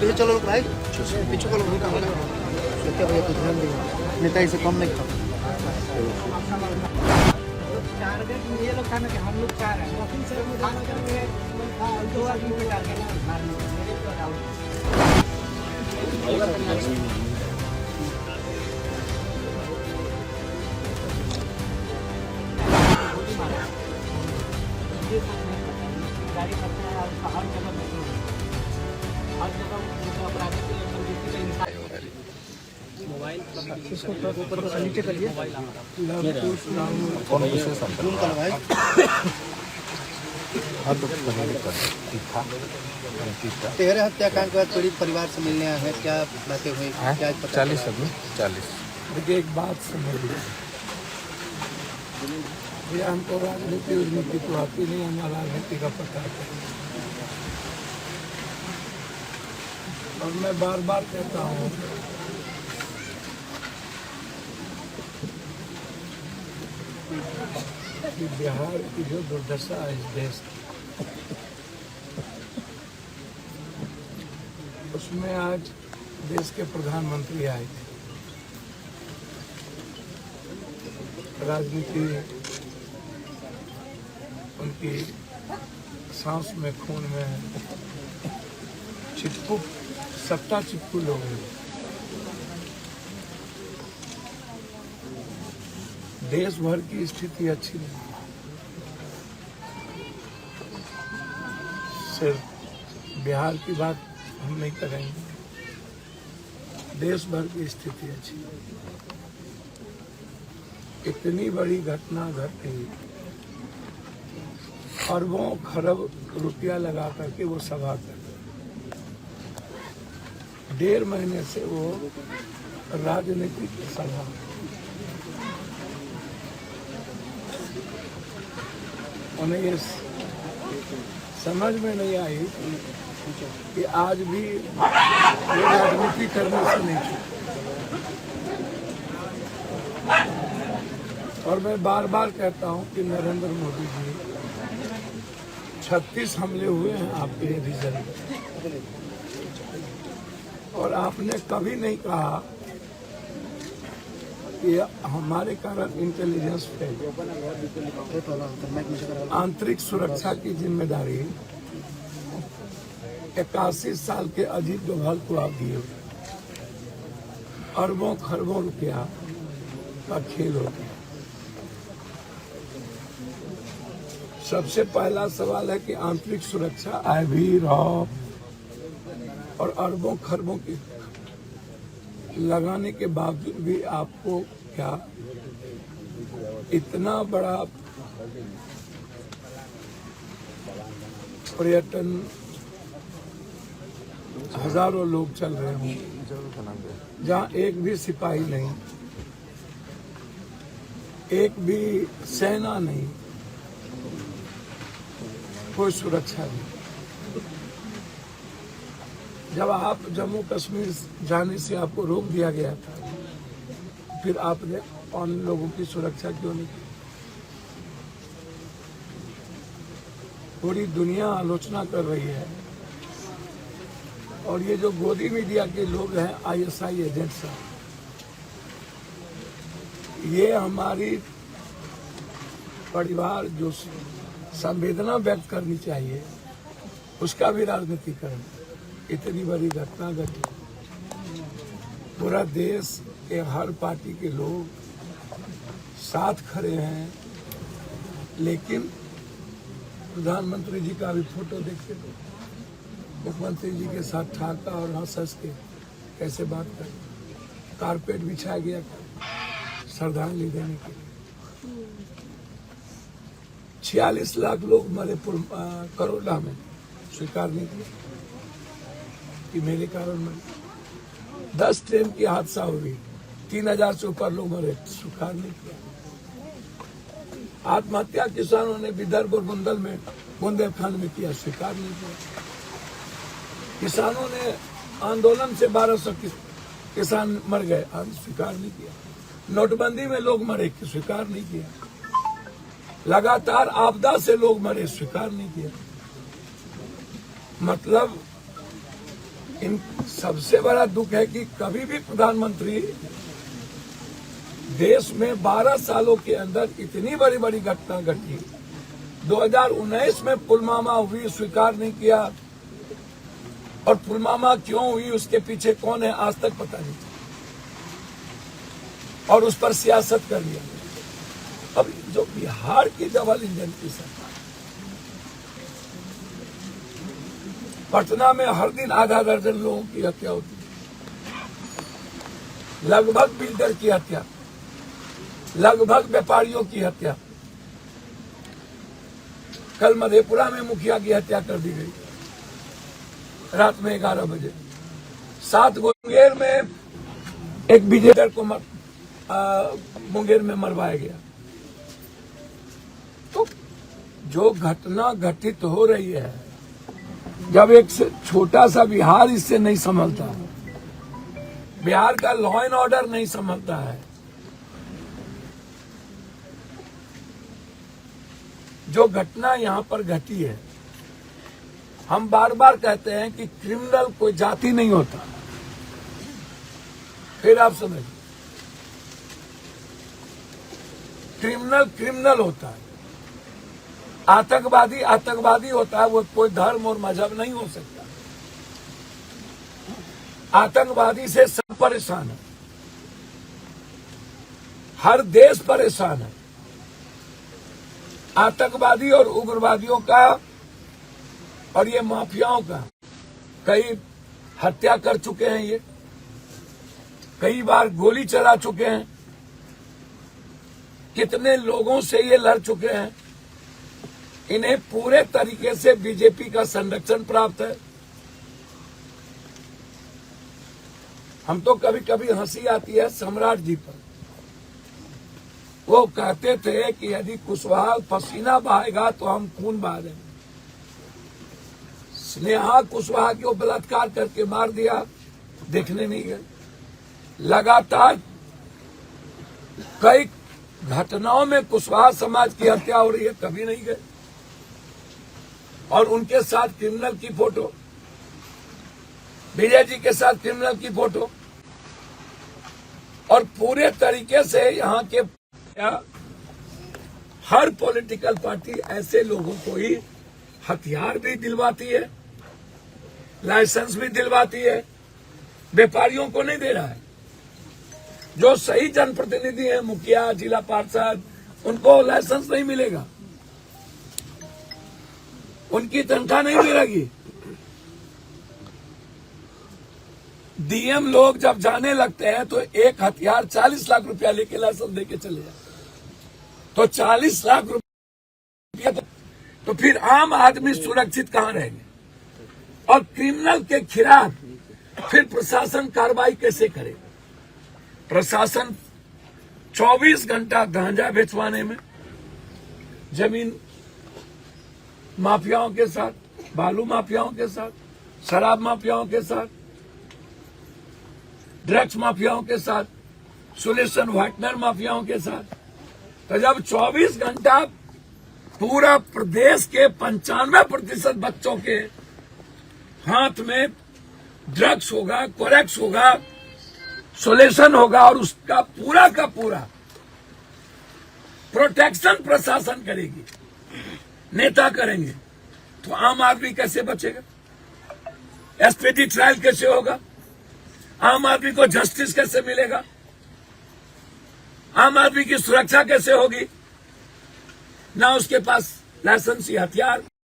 पीछे चलो भाई, पीछे चलो वही काम है। सोचा भैया तो ध्यान देंगे, नेता इसे कम नहीं था। टारगेट ये लोग खाना कि हम लोग चाह रहे हैं लेकिन सर वो खाना करके 2 आदमी पे टारगेट मारने मेरे को डाउट गाड़ी करते हैं हर जगह अपराधी के लिए मोबाइल इसको ऊपर को नीचे करिए। कौन विशेष रूम का भाई तेरे हत्याकांड के बाद पीड़ित परिवार से मिलने आए हैं, क्या बातें हुई, क्या 40 आदमी 40। देखिए एक बात समझिए, ये हमको राजनीति उजनीति तो आती नहीं, हमारा राजनीति का पता है। और मैं बार बार कहता हूँ कि बिहार की जो दुर्दशा है इस देश की, उसमें आज देश के प्रधानमंत्री आए थे। राजनीति उनकी सांस में, खून में है। चिपकू, सत्ता चिपकू लोग हैं। देश भर की स्थिति अच्छी नहीं, सिर्फ बिहार की बात हम नहीं करेंगे, देश भर की स्थिति अच्छी नहीं। इतनी बड़ी घटना घटी, अरबों खरब रुपया लगा करके वो सभा कर, 1.5 महीने से वो राजनीतिक सभा, उन्हें ये समझ में नहीं आई कि आज भी ये राजनीति करने से नहीं छूटे। और मैं बार बार कहता हूं कि नरेंद्र मोदी जी 36 हमले हुए हैं आपके रीजन में, और आपने कभी नहीं कहा कि हमारे कारण इंटेलिजेंस फेल। आंतरिक सुरक्षा की जिम्मेदारी 81 साल के अजीत डोभाल को आप दिए। अरबों खरबों रुपया का खेल हो गया। सबसे पहला सवाल है कि आंतरिक सुरक्षा आईवी, रॉ और अरबों खरबों की लगाने के बावजूद भी आपको क्या इतना बड़ा पर्यटन, हजारों लोग चल रहे हों, जहां एक भी सिपाही नहीं, एक भी सेना नहीं, कोई सुरक्षा नहीं। जब आप जम्मू कश्मीर जाने से आपको रोक दिया गया था, फिर आपने उन लोगों की सुरक्षा क्यों नहीं की? पूरी दुनिया आलोचना कर रही है। और ये जो गोदी मीडिया के लोग हैं, ISI एजेंट्स, ये हमारी परिवार जो संवेदना व्यक्त करनी चाहिए, उसका भी राजनीतिकरण। इतनी बड़ी घटना घटी, पूरा देश के हर पार्टी के लोग साथ खड़े हैं, लेकिन प्रधानमंत्री जी का भी फोटो देखते थे, मुख्यमंत्री जी के साथ ठाका और हंस के कैसे बात कर, कारपेट बिछाया गया श्रद्धांजलि देने के लिए। 46 लाख लोग मरे करोड़ा में, स्वीकार नहीं किया कि मेरे कारण मरे। 10 ट्रेन की हादसा हुई, 3000 से ऊपर लोग मरे, स्वीकार नहीं किया। आत्महत्या किसानों ने विदर्भ और बुंदेलखंड में किया, स्वीकार नहीं किया। किसानों ने आंदोलन से 1200 किसान मर गए, स्वीकार नहीं किया। नोटबंदी में लोग मरे, स्वीकार नहीं किया। लगातार आपदा से लोग मरे, स्वीकार नहीं किया। मतलब इन सबसे बड़ा दुख है कि कभी भी प्रधानमंत्री देश में 12 सालों के अंदर इतनी बड़ी बड़ी घटना घटी, 2019 में पुलवामा हुई, स्वीकार नहीं किया, और पुलवामा क्यों हुई उसके पीछे कौन है आज तक पता नहीं, और उस पर सियासत कर लिया। अब जो बिहार की डबल इंजन की सरकार, पटना में हर दिन आधा दर्जन लोगों की हत्या होती है, लगभग बिल्डर की हत्या, लगभग व्यापारियों की हत्या। कल मधेपुरा में मुखिया की हत्या कर दी गई रात में 11 बजे। 7 मुंगेर में एक विजेटर को मुंगेर में मरवाया गया। तो जो घटना घटित हो रही है, जब एक छोटा सा बिहार इससे नहीं संभलता, बिहार का लॉ एंड ऑर्डर नहीं संभलता है, जो घटना यहां पर घटी है, हम बार बार कहते हैं कि क्रिमिनल कोई जाति नहीं होता। फिर आप समझिए, क्रिमिनल क्रिमिनल होता है, आतंकवादी आतंकवादी होता है, वो कोई धर्म और मजहब नहीं हो सकता। आतंकवादी से सब परेशान है, हर देश परेशान है। आतंकवादी और उग्रवादियों का और ये माफियाओं का कई हत्या कर चुके हैं, ये कई बार गोली चला चुके हैं, कितने लोगों से ये लड़ चुके हैं। इन्हें पूरे तरीके से बीजेपी का संरक्षण प्राप्त है। हम तो कभी कभी हंसी आती है सम्राट जी पर, वो कहते थे कि यदि कुशवाहा पसीना बहाएगा तो हम खून बहा देंगे। स्नेहा कुशवाहा को बलात्कार करके मार दिया, देखने नहीं गए। लगातार कई घटनाओं में कुशवाहा समाज की हत्या हो रही है, कभी नहीं गए। और उनके साथ क्रिमिनल की फोटो, विजय जी के साथ क्रिमिनल की फोटो, और पूरे तरीके से यहाँ के हर पॉलिटिकल पार्टी ऐसे लोगों को ही हथियार भी दिलवाती है, लाइसेंस भी दिलवाती है, व्यापारियों को नहीं दे रहा है। जो सही जनप्रतिनिधि है, मुखिया, जिला पार्षद, उनको लाइसेंस नहीं मिलेगा, उनकी तनख्वाह नहीं मिलेगी। डीएम लोग जब जाने लगते हैं तो एक हथियार 40 लाख रुपया लेके लाइसेंस देके चले जाते, तो 40 लाख रुपया तो फिर आम आदमी सुरक्षित कहां रहेंगे? और क्रिमिनल के खिलाफ फिर प्रशासन कार्रवाई कैसे करे? प्रशासन 24 घंटा गांजा बेचवाने में, जमीन माफियाओं के साथ, बालू माफियाओं के साथ, शराब माफियाओं के साथ, ड्रग्स माफियाओं के साथ, सोल्यूशन व्हाइटनर माफियाओं के साथ। तो जब 24 घंटा पूरा प्रदेश के 95% बच्चों के हाथ में ड्रग्स होगा, कोरेक्स होगा, सोल्यूशन होगा, और उसका पूरा का पूरा प्रोटेक्शन प्रशासन करेगी, नेता करेंगे, तो आम आदमी कैसे बचेगा? एसपीटी ट्रायल कैसे होगा? आम आदमी को जस्टिस कैसे मिलेगा? आम आदमी की सुरक्षा कैसे होगी? ना उसके पास लाइसेंस या हथियार,